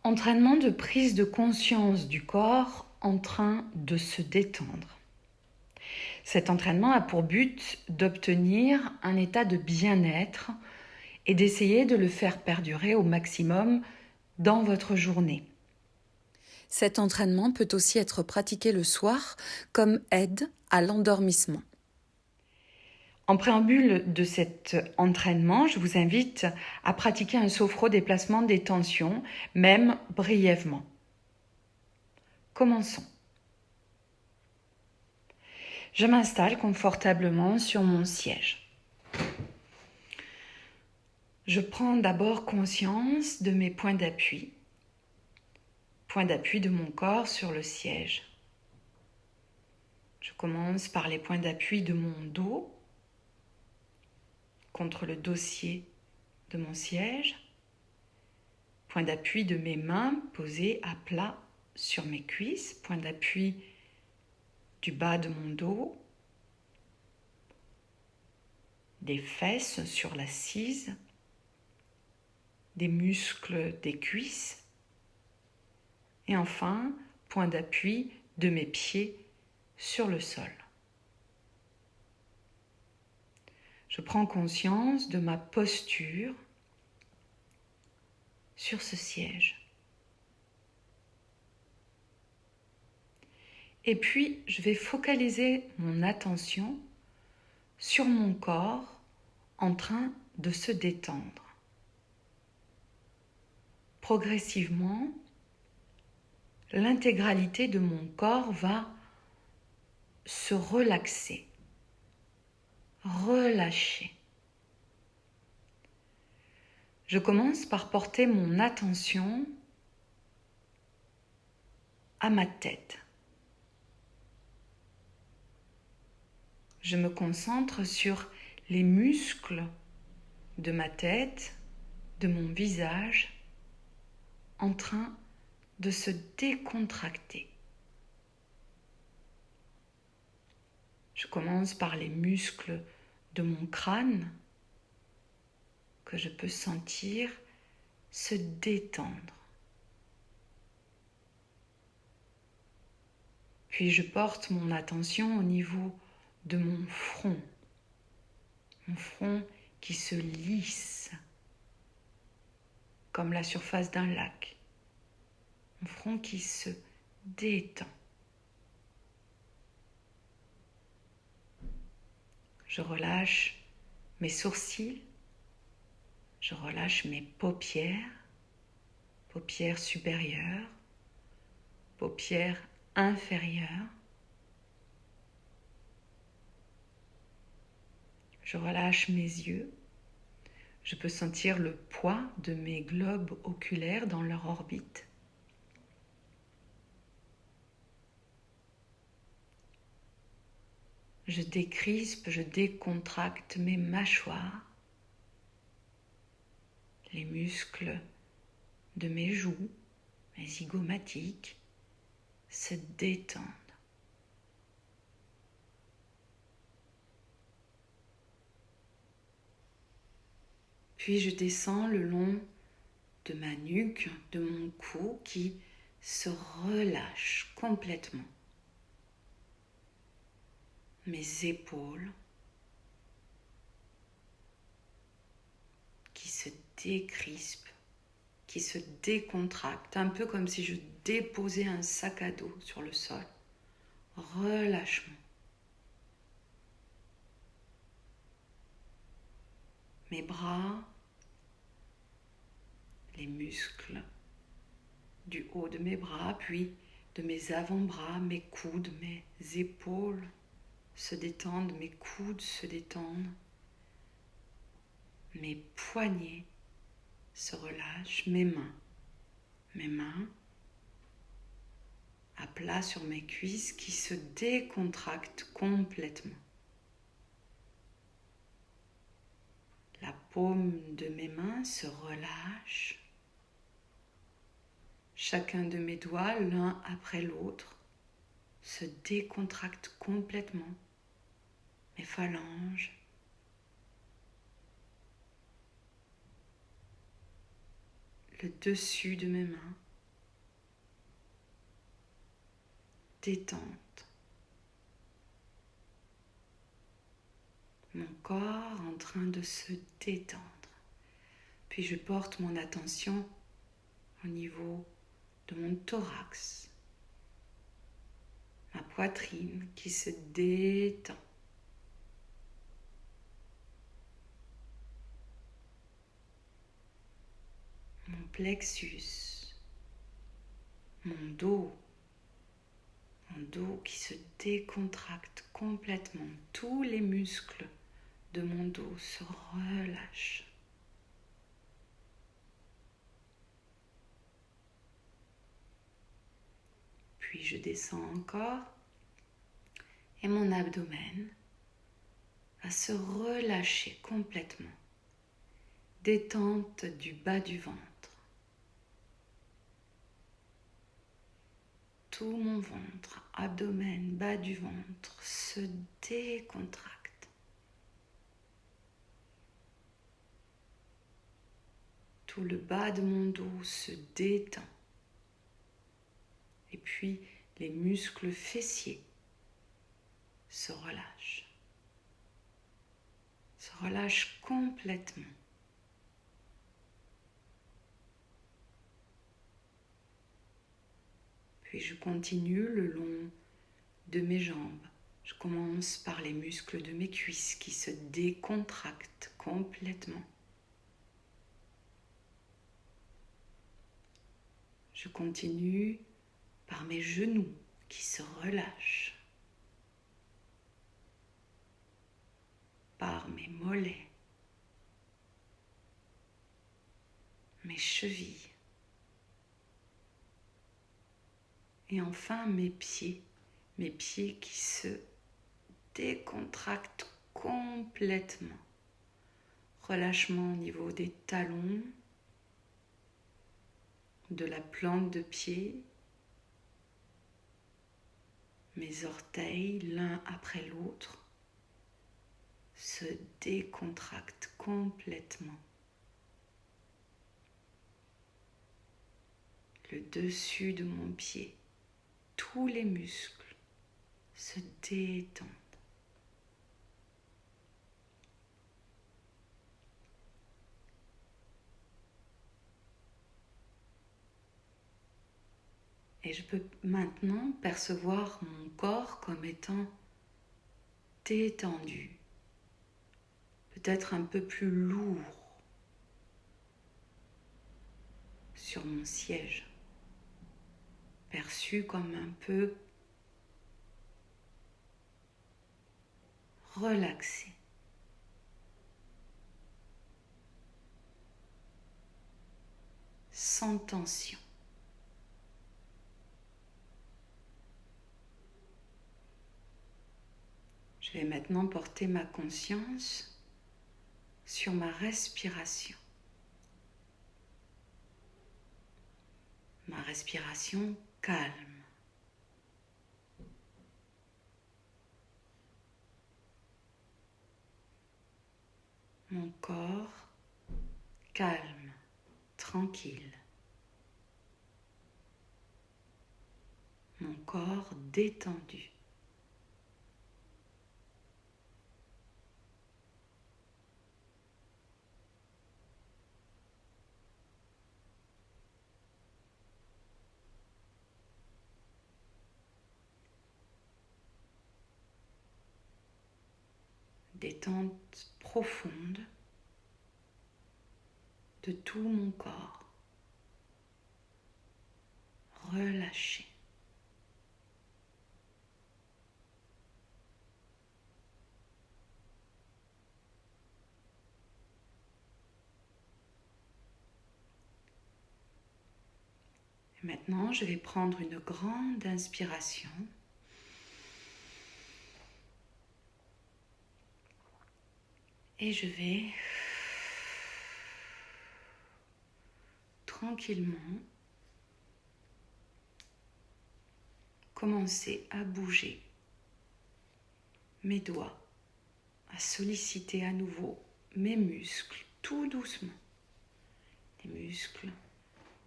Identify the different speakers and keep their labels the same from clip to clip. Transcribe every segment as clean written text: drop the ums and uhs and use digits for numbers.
Speaker 1: Entraînement de prise de conscience du corps en train de se détendre. Cet entraînement a pour but d'obtenir un état de bien-être et d'essayer de le faire perdurer au maximum dans votre journée. Cet entraînement peut aussi être pratiqué le soir comme aide à l'endormissement. En préambule de cet entraînement, je vous invite à pratiquer un sophro-déplacement des tensions, même brièvement. Commençons. Je m'installe confortablement sur mon siège. Je prends d'abord conscience de mes points d'appui de mon corps sur le siège. Je commence par les points d'appui de mon dos contre le dossier de mon siège, point d'appui de mes mains posées à plat sur mes cuisses, point d'appui du bas de mon dos, des fesses sur l'assise, des muscles des cuisses, et enfin, point d'appui de mes pieds sur le sol. Je prends conscience de ma posture sur ce siège. Et puis, je vais focaliser mon attention sur mon corps en train de se détendre. Progressivement, l'intégralité de mon corps va se relaxer, relâcher. Je commence par porter mon attention à ma tête. Je me concentre sur les muscles de ma tête, de mon visage, en train de se décontracter. Je commence par les muscles de mon crâne que je peux sentir se détendre. Puis je porte mon attention au niveau de mon front qui se lisse comme la surface d'un lac, mon front qui se détend. Je relâche mes sourcils, je relâche mes paupières supérieures, paupières inférieures. Je relâche mes yeux. Je peux sentir le poids de mes globes oculaires dans leur orbite. Je décrispe, je décontracte mes mâchoires, les muscles de mes joues, mes zygomatiques se détendent. Puis je descends le long de ma nuque, de mon cou qui se relâche complètement. Mes épaules qui se décrispent, qui se décontractent, un peu comme si je déposais un sac à dos sur le sol. Relâchement. Mes bras, les muscles du haut de mes bras, puis de mes avant-bras, mes coudes, mes épaules se détendent, mes coudes se détendent, mes poignets se relâchent, mes mains à plat sur mes cuisses qui se décontractent complètement. La paume de mes mains se relâche. Chacun de mes doigts, l'un après l'autre, se décontracte complètement. Mes phalanges, le dessus de mes mains, détente. Mon corps en train de se détendre. Puis je porte mon attention au niveau de mon thorax, ma poitrine qui se détend. Mon plexus, mon dos qui se décontracte complètement. Tous les muscles de mon dos se relâchent. Puis je descends encore et mon abdomen va se relâcher complètement. Détente du bas du ventre. Tout mon ventre, abdomen, bas du ventre se décontracte. Tout le bas de mon dos se détend. Et puis les muscles fessiers se relâchent complètement. Puis je continue le long de mes jambes. Je commence par les muscles de mes cuisses qui se décontractent complètement. Je continue par mes genoux qui se relâchent, par mes mollets, mes chevilles, et enfin mes pieds qui se décontractent complètement. Relâchement au niveau des talons, de la plante de pied, mes orteils l'un après l'autre se décontractent complètement. Le dessus de mon pied, tous les muscles se détendent. Et je peux maintenant percevoir mon corps comme étant détendu, peut-être un peu plus lourd sur mon siège, perçu comme un peu relaxé. Sans tension. Je vais maintenant porter ma conscience sur ma respiration. Ma respiration calme. Mon corps calme, tranquille. Mon corps détendu. Détente profonde de tout mon corps. Relâché. Et maintenant, je vais prendre une grande inspiration. Et je vais tranquillement commencer à bouger mes doigts, à solliciter à nouveau mes muscles tout doucement. Les muscles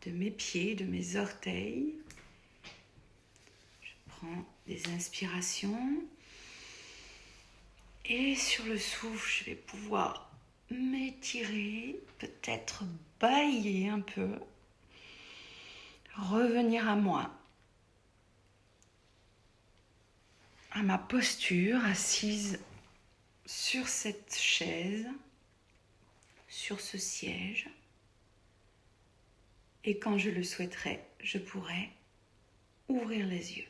Speaker 1: de mes pieds, de mes orteils. Je prends des inspirations. Et sur le souffle, je vais pouvoir m'étirer, peut-être bâiller un peu, revenir à moi, à ma posture, assise sur cette chaise, sur ce siège. Et quand je le souhaiterai, je pourrai ouvrir les yeux.